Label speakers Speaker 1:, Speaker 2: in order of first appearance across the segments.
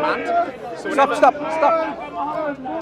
Speaker 1: demand. So
Speaker 2: Stop.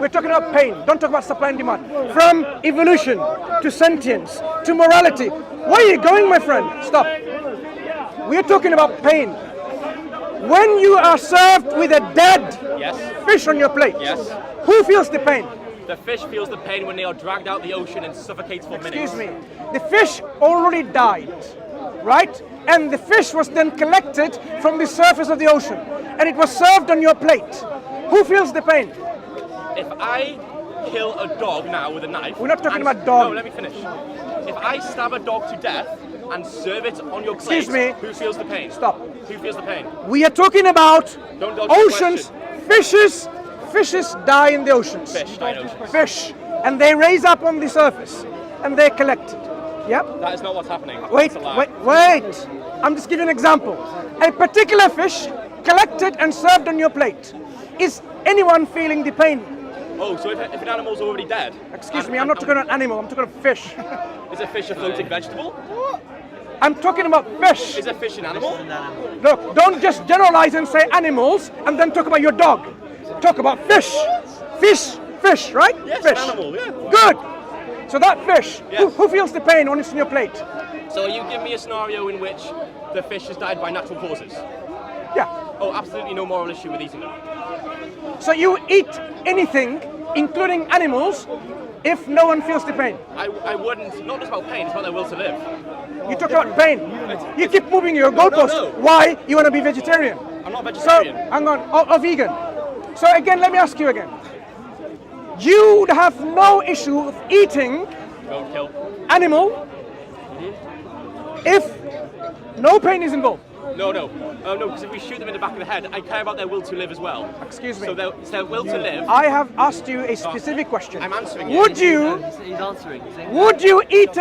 Speaker 2: We're talking about pain. Don't talk about supply and demand. From evolution to sentience to morality. Where are you going, my friend? Stop. We're talking about pain. When you are served with a dead fish on your plate, who feels the pain?
Speaker 1: The fish feels the pain when they are dragged out the ocean and suffocates for minutes.
Speaker 2: Excuse me. The fish already died, right? And the fish was then collected from the surface of the ocean, and it was served on your plate. Who feels the pain?
Speaker 1: If I kill a dog now with a knife...
Speaker 2: We're not talking about dog.
Speaker 1: No, let me finish. If I stab a dog to death and serve it on your plate, who feels the pain?
Speaker 2: Stop.
Speaker 1: Who feels the pain?
Speaker 2: We are talking about oceans, fishes. Fishes die in the oceans.
Speaker 1: Fish die in oceans.
Speaker 2: Fish. And they raise up on the surface. And they're collected. Yep.
Speaker 1: That is not what's happening.
Speaker 2: Wait. I'm just giving an example. A particular fish collected and served on your plate. Is anyone feeling the pain?
Speaker 1: Oh, so if an animal's already dead?
Speaker 2: Excuse me, I'm not talking about animal, I'm talking about fish.
Speaker 1: Is a fish a floating vegetable?
Speaker 2: I'm talking about fish.
Speaker 1: Is a fish an animal?
Speaker 2: Look, don't just generalize and say animals and then talk about your dog. Talk about fish. Fish, right?
Speaker 1: Yes,
Speaker 2: fish.
Speaker 1: An animal, yeah.
Speaker 2: Good. So that fish, who feels the pain when it's on your plate?
Speaker 1: So you give me a scenario in which the fish has died by natural causes?
Speaker 2: Yeah.
Speaker 1: Oh, absolutely no moral issue with eating them.
Speaker 2: So you eat anything, including animals, if no one feels the pain?
Speaker 1: I wouldn't. Not just about pain, it's about their will to live.
Speaker 2: You talk about pain. You keep moving your goalposts.
Speaker 1: No.
Speaker 2: Why? You want to be vegetarian?
Speaker 1: I'm not vegetarian.
Speaker 2: So, hang on, or vegan. So again, let me ask you again. You would have no issue of eating animal if no pain is involved?
Speaker 1: No, because if we shoot them in the back of the head, I care about their will to live as well.
Speaker 2: Excuse me.
Speaker 1: So it's their will to live.
Speaker 2: I have asked you a specific question.
Speaker 1: I'm answering
Speaker 2: you. Would you eat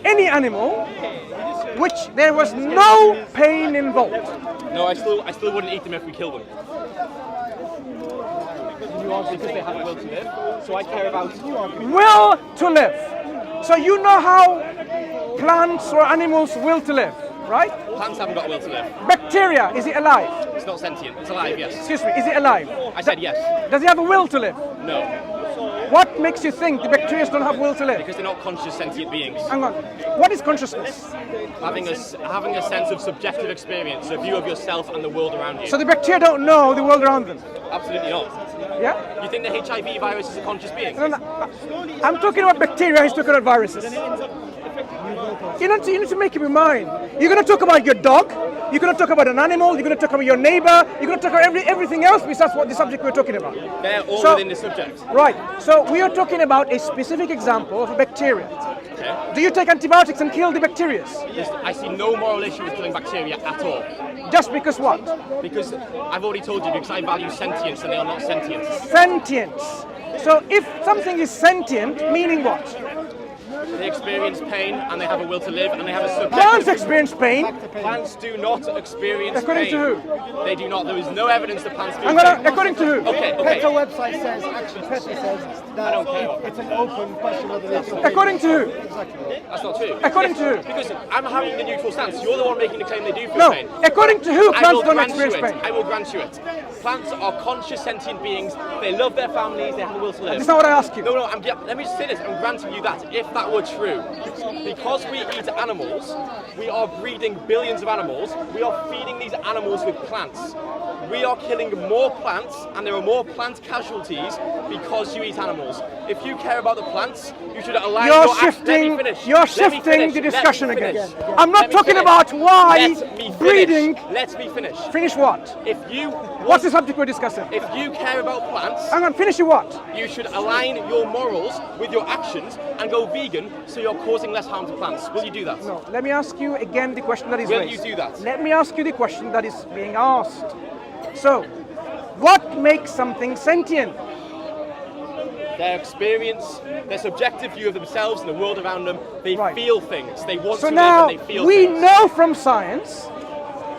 Speaker 2: any animal which there was no pain involved?
Speaker 1: No, I still wouldn't eat them if we kill them. Because they have a will to live. So I care about
Speaker 2: will to live. So you know how plants or animals will to live, right?
Speaker 1: Plants haven't got a will to live.
Speaker 2: Bacteria, is it alive?
Speaker 1: It's not sentient. It's alive, yes.
Speaker 2: Excuse me, is it alive?
Speaker 1: I said yes.
Speaker 2: Does it have a will to live?
Speaker 1: No.
Speaker 2: What makes you think the bacteria don't have will to live?
Speaker 1: Because they're not conscious sentient beings.
Speaker 2: Hang on. What is consciousness?
Speaker 1: Having a sense of subjective experience, a view of yourself and the world around you.
Speaker 2: So the bacteria don't know the world around them?
Speaker 1: Absolutely not.
Speaker 2: Yeah?
Speaker 1: You think the HIV virus is a conscious being?
Speaker 2: No. I'm talking about bacteria, he's talking about viruses. You need to make up your mind. You're going to talk about your dog, you're going to talk about an animal, you're going to talk about your neighbor, you're going to talk about everything else besides what the subject we're talking about.
Speaker 1: They're all within the subject.
Speaker 2: Right. So we are talking about a specific example of a bacteria.
Speaker 1: Okay.
Speaker 2: Do you take antibiotics and kill the bacteria?
Speaker 1: I see no moral issue with killing bacteria at all.
Speaker 2: Just because what?
Speaker 1: Because I've already told you, because I value sentience and they are not sentient.
Speaker 2: Sentience. So if something is sentient, meaning what?
Speaker 1: They experience pain and they have a will to live and they have a subjective...
Speaker 2: Plants experience pain.
Speaker 1: Plants do not experience
Speaker 2: according
Speaker 1: pain.
Speaker 2: According to who?
Speaker 1: They do not. There is no evidence that plants do pain.
Speaker 2: According to who?
Speaker 1: Okay.
Speaker 3: PETA website says, actually PETA says that it's an open question whether they feel pain.
Speaker 2: According to who?
Speaker 3: Exactly.
Speaker 1: That's not true.
Speaker 2: According to who?
Speaker 1: Because I'm having the neutral stance. You're the one making the claim they do feel pain.
Speaker 2: No. According to who plants don't experience pain?
Speaker 1: I will grant you it. Plants are conscious sentient beings. They love their families. They have a will to live.
Speaker 2: That's not what I asked you.
Speaker 1: No. Let me just say this. I'm granting you that if that were true, because we eat animals, we are breeding billions of animals. We are feeding these animals with plants. We are killing more plants, and there are more plant casualties because you eat animals. If you care about the plants, you should align your
Speaker 2: shifting. You're shifting the discussion again. I'm not talking about why breeding.
Speaker 1: Let me finish.
Speaker 2: Finish what? What's the subject we're discussing?
Speaker 1: If you care about plants,
Speaker 2: hang on. Finish what?
Speaker 1: You should align your morals with your actions and go vegan, so you're causing less harm to plants. Will you do that?
Speaker 2: No. Let me ask you again the question that is raised.
Speaker 1: Will you do that?
Speaker 2: Let me ask you the question that is being asked. So, what makes something sentient?
Speaker 1: Their experience, their subjective view of themselves and the world around them. They feel things. They want to live and they feel
Speaker 2: things. So now, we
Speaker 1: things.
Speaker 2: know from science,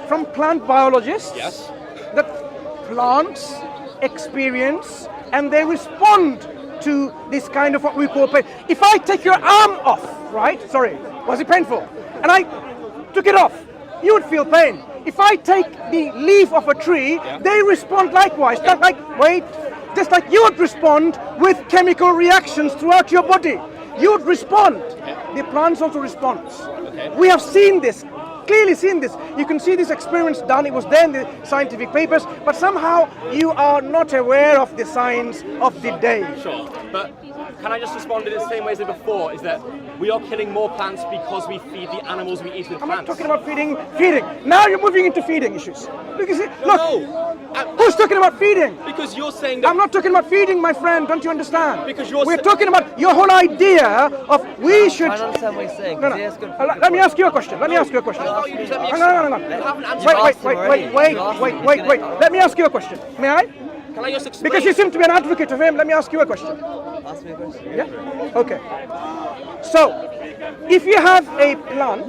Speaker 2: from plant biologists, that plants experience and they respond to this kind of what we call pain. If I take your arm off, right? Sorry, was it painful? And I took it off, you would feel pain. if I take the leaf of a tree, they respond likewise. Just like you would respond with chemical reactions throughout your body. You would respond. The plants also respond. We have seen this, clearly seen this. You can see this experiments done. It was there in the scientific papers, but somehow you are not aware of the science of the day.
Speaker 1: Sure, but can I just respond in the same way as before? Is that we are killing more plants because we feed the animals we eat with
Speaker 2: I'm
Speaker 1: plants.
Speaker 2: not talking about feeding. Now you're moving into feeding issues. Look, who's talking about feeding?
Speaker 1: Because you're saying that.
Speaker 2: I'm not talking about feeding, my friend. Don't you understand?
Speaker 1: Because we're
Speaker 2: talking about your whole idea of we should.
Speaker 4: I don't understand what he's saying.
Speaker 2: No. Let me ask you a question. Let me ask you a question.
Speaker 1: No.
Speaker 2: No. Wait. Let me ask you a question. May I?
Speaker 1: Can I just explain?
Speaker 2: Because you seem to be an advocate of him. Let me ask you a question.
Speaker 4: Ask me a question.
Speaker 2: Yeah? Okay. So, if you have a plant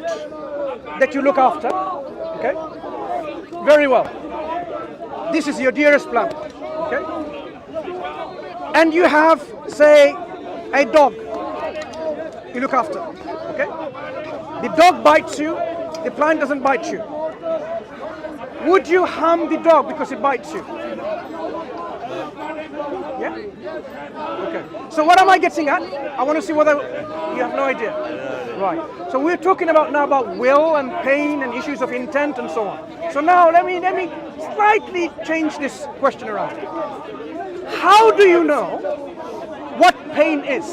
Speaker 2: that you look after, okay? Very well. This is your dearest plant, okay? And you have, say, a dog you look after, okay? The dog bites you, the plant doesn't bite you. Would you harm the dog because it bites you? Yeah? Okay. So what am I getting at? I want to see whether you have no idea. Right. So we're talking about now about will and pain and issues of intent and so on. So now let me slightly change this question around. How do you know what pain is?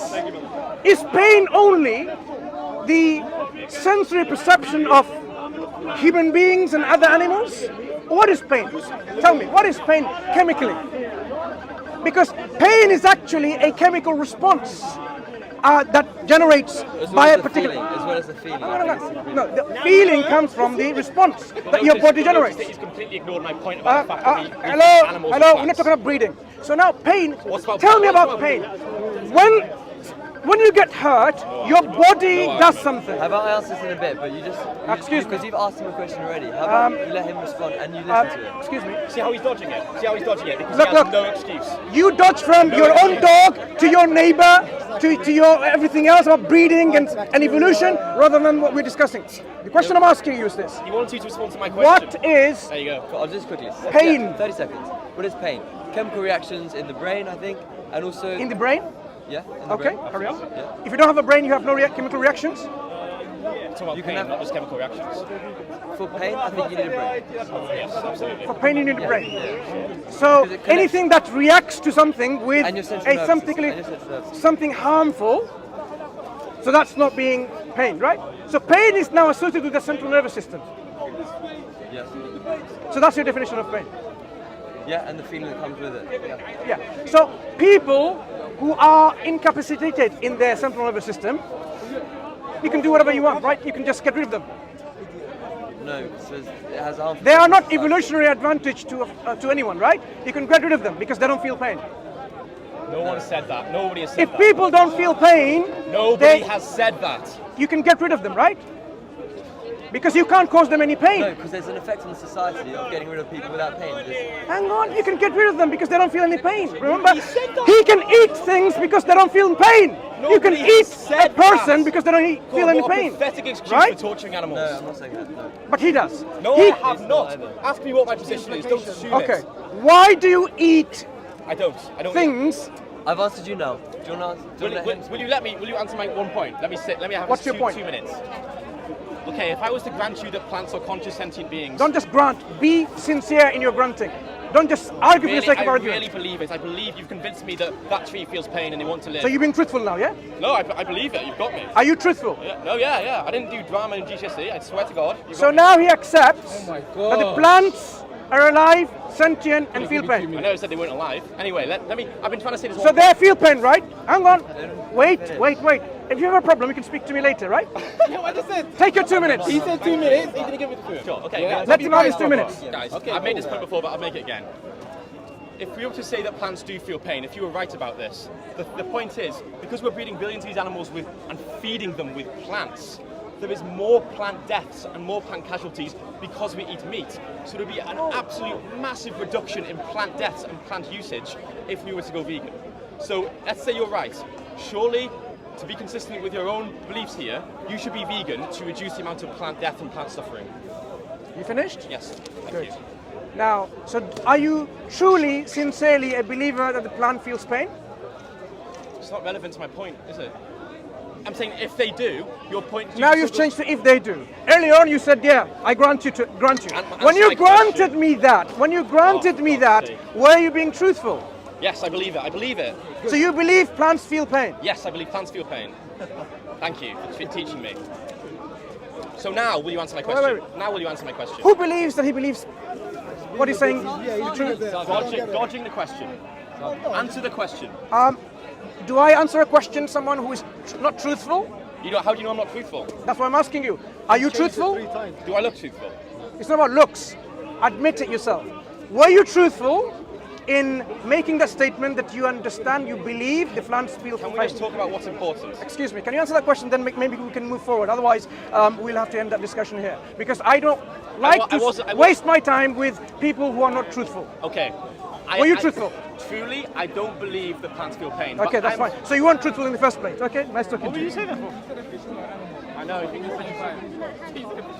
Speaker 2: Is pain only the sensory perception of human beings and other animals? What is pain? Tell me, what is pain chemically? Because pain is actually a chemical response that generates by a particular.
Speaker 4: As well as the feeling.
Speaker 2: No, the feeling comes from the response that your body generates.
Speaker 1: He's completely ignored my point about the fact that we feed animals with
Speaker 2: Hello, we're
Speaker 1: plants.
Speaker 2: not talking about breeding. So now pain,
Speaker 1: About
Speaker 2: tell me
Speaker 1: pain?
Speaker 2: about pain. When you get hurt, your body does something.
Speaker 4: How about I answer this in a bit, but you just...
Speaker 2: Excuse me.
Speaker 4: Because you've asked him a question already. How about you let him respond and you listen to it?
Speaker 2: Excuse me.
Speaker 1: See how he's dodging it? Because
Speaker 2: Look,
Speaker 1: he has no excuse.
Speaker 2: You dodge from your own dog to your neighbor to your everything else about breeding and evolution rather than what we're discussing. The question I'm asking you is this.
Speaker 1: He wants you to respond to my question.
Speaker 2: What is
Speaker 1: There you go.
Speaker 4: I'll just quickly.
Speaker 2: Pain.
Speaker 4: Yeah, 30 seconds. What is pain? Chemical reactions in the brain, I think, and also...
Speaker 2: in the brain?
Speaker 4: Yeah, in the
Speaker 2: Okay,
Speaker 4: brain.
Speaker 2: carry on.
Speaker 4: Yeah.
Speaker 2: If you don't have a brain, you have no chemical reactions?
Speaker 1: Talking about
Speaker 4: You can
Speaker 1: pain,
Speaker 4: have-
Speaker 1: not just chemical reactions.
Speaker 4: For pain, I think you need a brain.
Speaker 1: Yes, absolutely.
Speaker 2: For pain, you need a brain. So
Speaker 4: Because it connects-
Speaker 2: anything that reacts to something with
Speaker 4: And your central nervous
Speaker 2: something,
Speaker 4: system, and your central nervous system.
Speaker 2: something harmful, so that's not being pain, right? So pain is now associated with the central nervous system.
Speaker 4: Yes.
Speaker 2: So that's your definition of pain.
Speaker 4: Yeah, and the feeling that comes with it. Yeah.
Speaker 2: Yeah. So people who are incapacitated in their central nervous system, you can do whatever you want, right? You can just get rid of them.
Speaker 4: No, because it has a harmful...
Speaker 2: They are not evolutionary advantage to anyone, right? You can get rid of them because they don't feel pain.
Speaker 1: No one said that. Nobody has said
Speaker 2: If
Speaker 1: that.
Speaker 2: people don't feel pain,
Speaker 1: Nobody
Speaker 2: they-
Speaker 1: has said that.
Speaker 2: you can get rid of them, right? Because you can't cause them any pain.
Speaker 4: No, because there's an effect on the society of getting rid of people without pain.
Speaker 2: Hang on, you can get rid of them because they don't feel any pain. Remember, he can eat things because they don't feel pain. You can
Speaker 1: Nobody
Speaker 2: eat
Speaker 1: said
Speaker 2: a person
Speaker 1: that.
Speaker 2: because they don't feel
Speaker 1: God,
Speaker 2: any
Speaker 1: what a
Speaker 2: pain.
Speaker 1: pathetic excuse
Speaker 2: Right?
Speaker 1: for torturing animals.
Speaker 4: No, I'm not saying that. No.
Speaker 2: But he does.
Speaker 1: No,
Speaker 2: He-
Speaker 1: I have not.
Speaker 4: either.
Speaker 1: Ask me what my position is. Don't assume
Speaker 2: Okay.
Speaker 1: it.
Speaker 2: Why do you eat
Speaker 1: I don't.
Speaker 2: things?
Speaker 4: I've answered you now. Do you want to let him...
Speaker 1: Will you answer my one point? Let me have
Speaker 2: What's your point?
Speaker 1: 2 minutes. Okay, if I was to grant you that plants are conscious sentient beings,
Speaker 2: Don't just grunt. Be sincere in your grunting. Don't just argue for the sake of
Speaker 1: I
Speaker 2: argument.
Speaker 1: really believe it. I believe you've convinced me that that tree feels pain and they want to live.
Speaker 2: So you're being truthful now, yeah?
Speaker 1: No, I believe it. You've got me.
Speaker 2: Are you truthful?
Speaker 1: Yeah. No, yeah. I didn't do drama in GCSE. I swear to God. You've
Speaker 2: So
Speaker 1: got me.
Speaker 2: now he accepts
Speaker 1: Oh my
Speaker 2: that the
Speaker 1: God.
Speaker 2: plants are alive, sentient, and feel pain.
Speaker 1: I know it said they weren't alive. Anyway, let me. I've been trying to say this.
Speaker 2: So they feel pain, right? Hang on. Wait. If you have a problem, you can speak to me later, right?
Speaker 1: Yeah, I just said.
Speaker 2: Take your 2 minutes.
Speaker 1: He said 2 minutes. He didn't give me the food. Sure. Okay.
Speaker 3: Yeah.
Speaker 2: Let him have his 2 minutes.
Speaker 1: Guys,
Speaker 3: Okay,
Speaker 1: I've made
Speaker 3: cool.
Speaker 1: this point before, but I'll make it again. If we were to say that plants do feel pain, if you were right about this, the point is, because we're breeding billions of these animals with and feeding them with plants, there is more plant deaths and more plant casualties because we eat meat. So there'd be an absolute massive reduction in plant deaths and plant usage if we were to go vegan. So let's say you're right. Surely, to be consistent with your own beliefs here, you should be vegan to reduce the amount of plant death and plant suffering.
Speaker 2: You finished?
Speaker 1: Yes. Thank
Speaker 2: Good.
Speaker 1: you.
Speaker 2: Now, so are you truly, sincerely a believer that the plant feels pain?
Speaker 1: It's not relevant to my point, is it? I'm saying if they do, your point.
Speaker 2: Now you've changed to if they do. Earlier on you said, yeah, I grant you.
Speaker 1: And
Speaker 2: When you
Speaker 1: answer my
Speaker 2: granted
Speaker 1: question.
Speaker 2: me that,
Speaker 1: God's sake.
Speaker 2: were you being truthful?
Speaker 1: Yes, I believe it. I believe it.
Speaker 2: So you believe plants feel pain?
Speaker 1: Yes, I believe plants feel pain. Thank you for teaching me. So now, will you answer my question?
Speaker 2: wait.
Speaker 1: Now, will you answer my question?
Speaker 2: Who believes that he believes what he's saying?
Speaker 3: Yeah,
Speaker 1: Dodging the question. Answer the question.
Speaker 2: Do I answer a question someone who is not truthful?
Speaker 1: How do you know I'm not truthful?
Speaker 2: That's what I'm asking you. Are you truthful?
Speaker 1: Do I look truthful?
Speaker 2: It's not about looks. Admit it yourself. Were you truthful in making that statement that you understand, you believe the plants feel
Speaker 1: Can we
Speaker 2: pain?
Speaker 1: just talk about what's important?
Speaker 2: Excuse me, can you answer that question, then maybe we can move forward. Otherwise, we'll have to end that discussion here. Because I don't like to waste my time with people who are not truthful.
Speaker 1: Okay.
Speaker 2: Were you truthful?
Speaker 1: Truly, I don't believe the plants feel pain.
Speaker 2: Okay, that's fine. So you weren't truthful in the first place. Okay, nice talking to you.
Speaker 1: What were you saying that for? I know.